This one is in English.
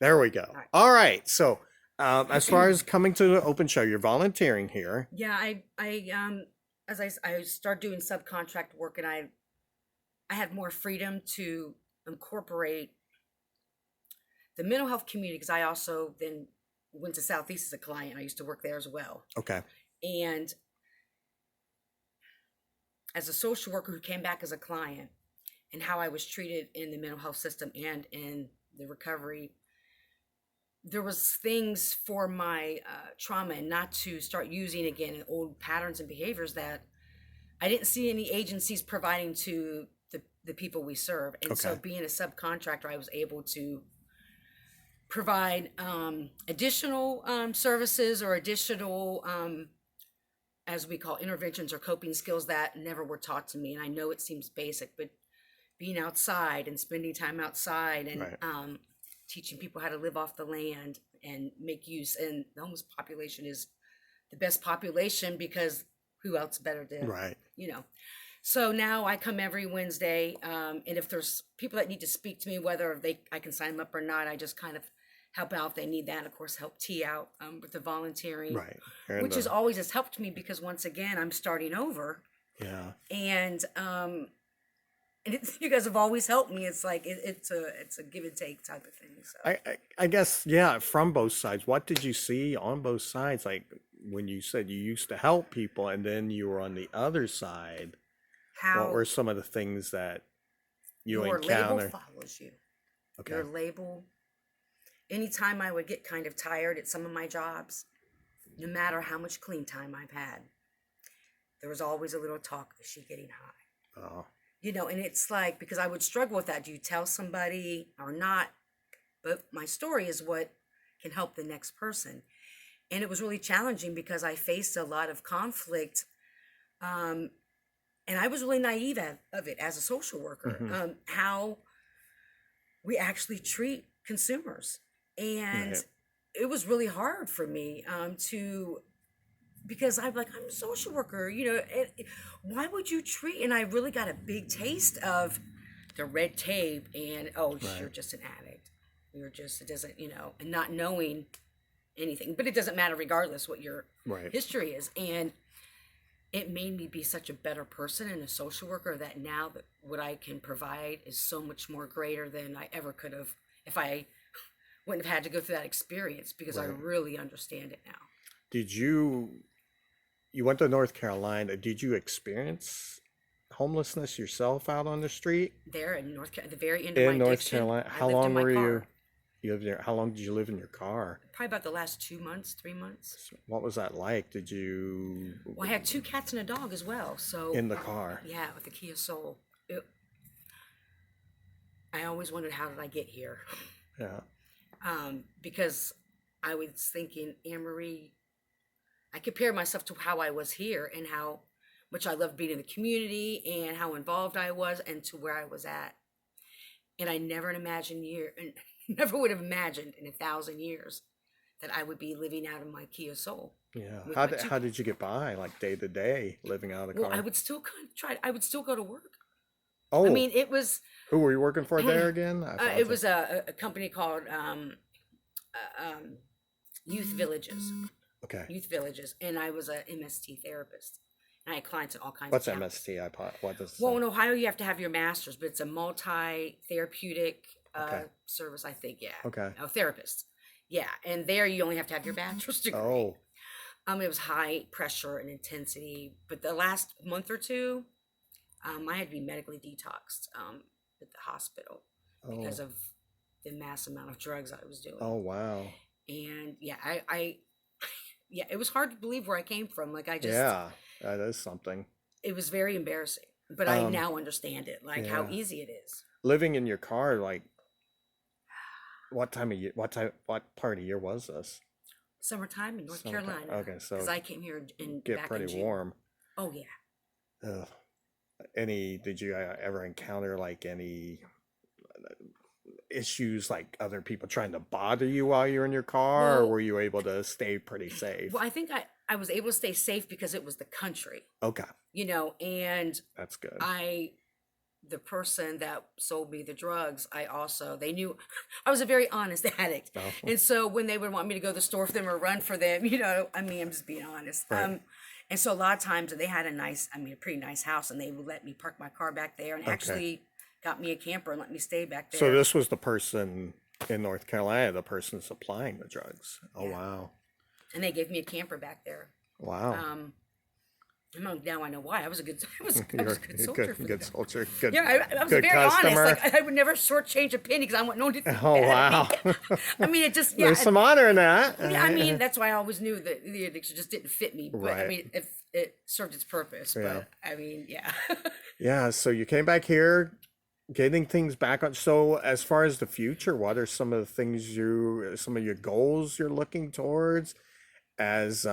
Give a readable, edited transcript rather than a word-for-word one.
There we go. All right. All right. So, as far as coming to the open show, you're volunteering here. Yeah, I started doing subcontract work, and I had more freedom to incorporate the mental health community because I also then went to Southeast as a client. I used to work there as well. Okay. And as a social worker who came back as a client and how I was treated in the mental health system and in the recovery, there was things for my trauma and not to start using again old patterns and behaviors that I didn't see any agencies providing to the people we serve. And so Okay. being a subcontractor, I was able to provide additional services or additional, as we call interventions or coping skills that never were taught to me. And I know it seems basic, but being outside and spending time outside and Right. teaching people how to live off the land and make use. And the homeless population is the best population because who else better to, Right. you know. So now I come every Wednesday, and if there's people that need to speak to me, whether I can sign them up or not, I just kind of help out if they need that. And of course, help T out with the volunteering, Right. And which is always has helped me because once again, I'm starting over, yeah. and you guys have always helped me. It's like it's a give and take type of thing. So I guess, yeah, from both sides. What did you see on both sides? Like when you said you used to help people and then you were on the other side, what how were some of the things that you your label encountered? follows you. Okay. Your label. Anytime I would get kind of tired at some of my jobs, no matter how much clean time I've had, there was always a little talk, is she getting high? Oh, And it's like, because I would struggle with that. Do you tell somebody or not? But my story is what can help the next person. And it was really challenging because I faced a lot of conflict. Um, and I was really naive of it as a social worker, hmm, how we actually treat consumers. And right. it was really hard for me because I'm a social worker, why would you treat? And I really got a big taste of the red tape and, oh, you're Right. just an addict. It doesn't, and not knowing anything, but it doesn't matter regardless what your Right. history is. And it made me be such a better person and a social worker that now that what I can provide is so much more greater than I ever could have if I wouldn't have had to go through that experience because I Right. really understand it now. Did you went to North Carolina? Did you experience homelessness yourself out on the street There in at the very end of my in North addiction, Carolina? I How lived in long my were car. you lived there? How long did you live in your car? Probably about the last 2 months, 3 months. What was that like? Did you Well, I had two cats and a dog as well. So, in the car? yeah, with the Kia Soul. I always wondered, how did I get here? Yeah. Because I was thinking, AnnMarie, I compared myself to how I was here and how much I loved being in the community and how involved I was and to where I was at. And I never imagined and never would have imagined in 1,000 years that I would be living out of my Kia Soul Yeah. with my two. How did you get by like day to day living out of the Well, I car? would still kind of try. I would still go to work. I Oh, mean, it was who were you working for there again? I it apologize. was a company called Youth Villages, Okay. and I was a MST therapist, and I had clients in all kinds of What's towns. MST? What does Well, in Ohio, you have to have your master's, but it's a multi-therapeutic Okay. service, I think. Yeah, Okay. a therapist. Yeah, and there you only have to have your bachelor's degree. Oh, It was high pressure and intensity, but the last month or two, I had to be medically detoxed at the hospital oh, because of the mass amount of drugs I was doing. oh, wow. And yeah, yeah, it was hard to believe where I came from. Like Yeah, that is something. it was very embarrassing, but I Um, now understand it, like how yeah. easy it is. Living in your car, like what part of year was this? Summertime in North Summertime. Carolina, Okay, because so I came here in get back in pretty June. warm. Oh yeah. Ugh. Did you ever encounter like any issues like other people trying to bother you while you're in your car, or Well, were you able to stay pretty safe? well, I think I was able to stay safe because it was the country, Okay, and that's good. I the person that sold me the drugs, they knew I was a very honest addict. Oh, And so when they would want me to go to the store for them or run for them, I mean, I'm just being honest. right. And so a lot of times they had a pretty nice house, and they would let me park my car back there, and Okay. actually got me a camper and let me stay back So there. this was the person in North Carolina, the person supplying the drugs. Oh, Yeah. wow. And they gave me a camper back there. Wow. Um, now I know why. I was a good, I was You're a good a soldier for good them. soldier, good, Yeah, I was good very honest. customer. Like I would never shortchange a penny because I want no one to think Oh, bad wow. of me. I mean, it just There's some honor in that. yeah. I mean, that's why I always knew that the addiction just didn't fit me. But I Right. mean, if it served its purpose. Yeah. But I mean, yeah. Yeah. So you came back here, getting things back on. So as far as the future, what are some of the things some of your goals you're looking towards as